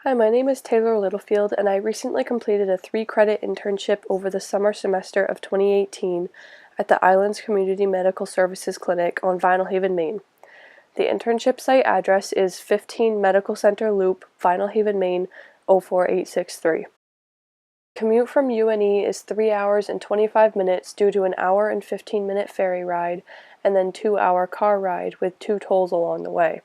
Hi, my name is Taylor Littlefield, and I recently completed a 3-credit internship over the summer semester of 2018 at the Islands Community Medical Services Clinic on Vinyl Haven, Maine. The internship site address is 15 Medical Center Loop, Vinyl Haven, Maine 04863. Commute from UNE is 3 hours and 25 minutes due to an hour and 15-minute ferry ride and then 2-hour car ride with 2 tolls along the way.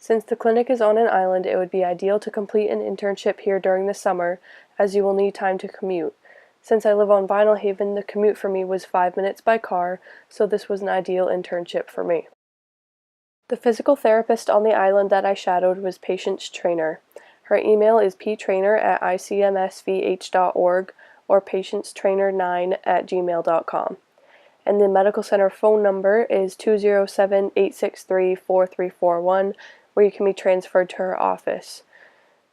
Since the clinic is on an island, it would be ideal to complete an internship here during the summer, as you will need time to commute. Since I live on Vinyl Haven, the commute for me was 5 minutes by car, so this was an ideal internship for me. The physical therapist on the island that I shadowed was Patients Trainer. Her email is ptrainer@icmsvh.org or patientstrainer9@gmail.com. And the medical center phone number is 207-863-4341, where you can be transferred to her office.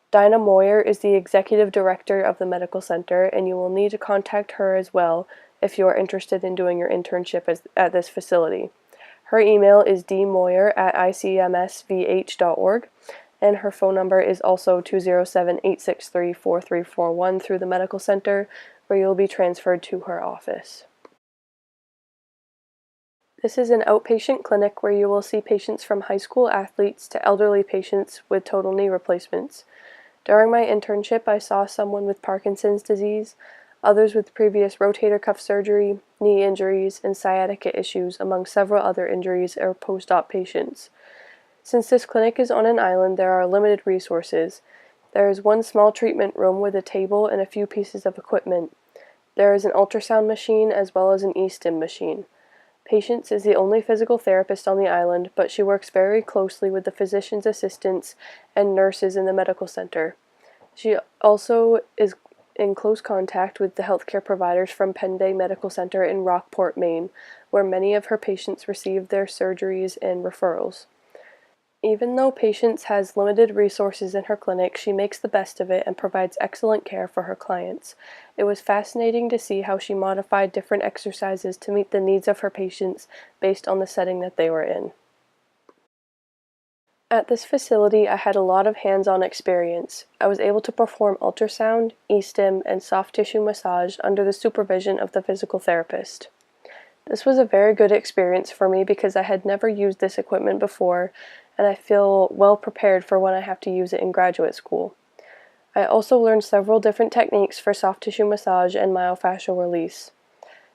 Dinah Moyer is the executive director of the medical center, and you will need to contact her as well if you are interested in doing your internship at this facility. Her email is dmoyer@icmsvh.org, and her phone number is also 207-863-4341 through the medical center, where you will be transferred to her office. This is an outpatient clinic where you will see patients from high school athletes to elderly patients with total knee replacements. During my internship, I saw someone with Parkinson's disease, others with previous rotator cuff surgery, knee injuries, and sciatica issues, among several other injuries or post-op patients. Since this clinic is on an island, there are limited resources. There is one small treatment room with a table and a few pieces of equipment. There is an ultrasound machine as well as an e-stim machine. Patience is the only physical therapist on the island, but she works very closely with the physician's assistants and nurses in the medical center. She also is in close contact with the healthcare providers from Penn Bay Medical Center in Rockport, Maine, where many of her patients receive their surgeries and referrals. Even though Patience has limited resources in her clinic, she makes the best of it and provides excellent care for her clients. It was fascinating to see how she modified different exercises to meet the needs of her patients based on the setting that they were in. At this facility, I had a lot of hands-on experience. I was able to perform ultrasound, e-stim, and soft tissue massage under the supervision of the physical therapist. This was a very good experience for me because I had never used this equipment before, and I feel well prepared for when I have to use it in graduate school. I also learned several different techniques for soft tissue massage and myofascial release.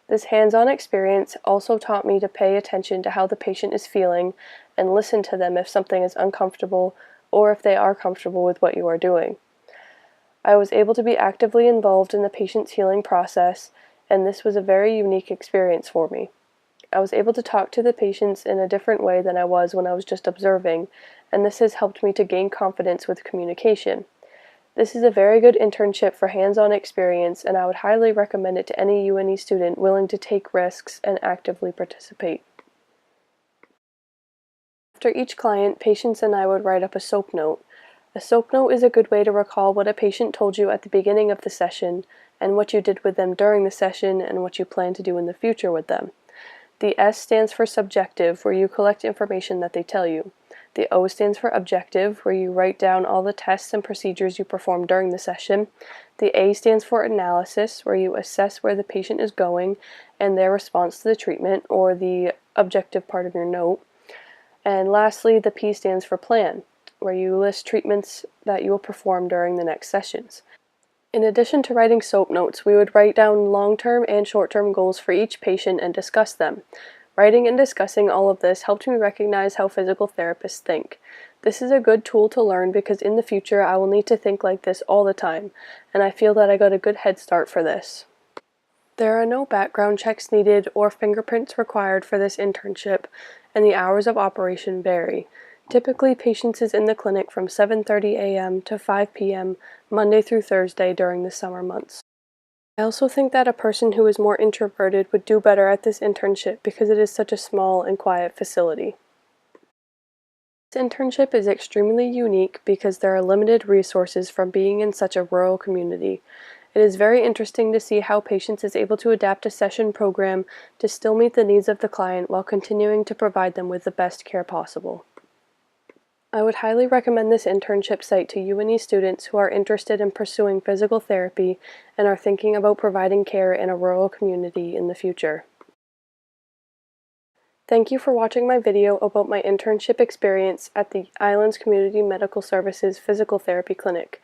This hands-on experience also taught me to pay attention to how the patient is feeling and listen to them if something is uncomfortable or if they are comfortable with what you are doing. I was able to be actively involved in the patient's healing process, and this was a very unique experience for me. I was able to talk to the patients in a different way than I was when I was just observing, and this has helped me to gain confidence with communication. This is a very good internship for hands-on experience, and I would highly recommend it to any UNE student willing to take risks and actively participate. After each client, patients and I would write up a SOAP note. A SOAP note is a good way to recall what a patient told you at the beginning of the session, and what you did with them during the session, and what you plan to do in the future with them. The S stands for subjective, where you collect information that they tell you. The O stands for objective, where you write down all the tests and procedures you performed during the session. The A stands for analysis, where you assess where the patient is going and their response to the treatment, or the objective part of your note. And lastly, the P stands for plan, where you list treatments that you will perform during the next sessions. In addition to writing SOAP notes, we would write down long-term and short-term goals for each patient and discuss them. Writing and discussing all of this helped me recognize how physical therapists think. This is a good tool to learn because in the future I will need to think like this all the time, and I feel that I got a good head start for this. There are no background checks needed or fingerprints required for this internship, and the hours of operation vary. Typically, Patience is in the clinic from 7:30 a.m. to 5 p.m. Monday through Thursday during the summer months. I also think that a person who is more introverted would do better at this internship because it is such a small and quiet facility. This internship is extremely unique because there are limited resources from being in such a rural community. It is very interesting to see how Patience is able to adapt a session program to still meet the needs of the client while continuing to provide them with the best care possible. I would highly recommend this internship site to UNE students who are interested in pursuing physical therapy and are thinking about providing care in a rural community in the future. Thank you for watching my video about my internship experience at the Islands Community Medical Services Physical Therapy Clinic.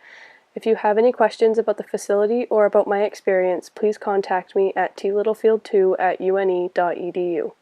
If you have any questions about the facility or about my experience, please contact me at tlittlefield2@une.edu.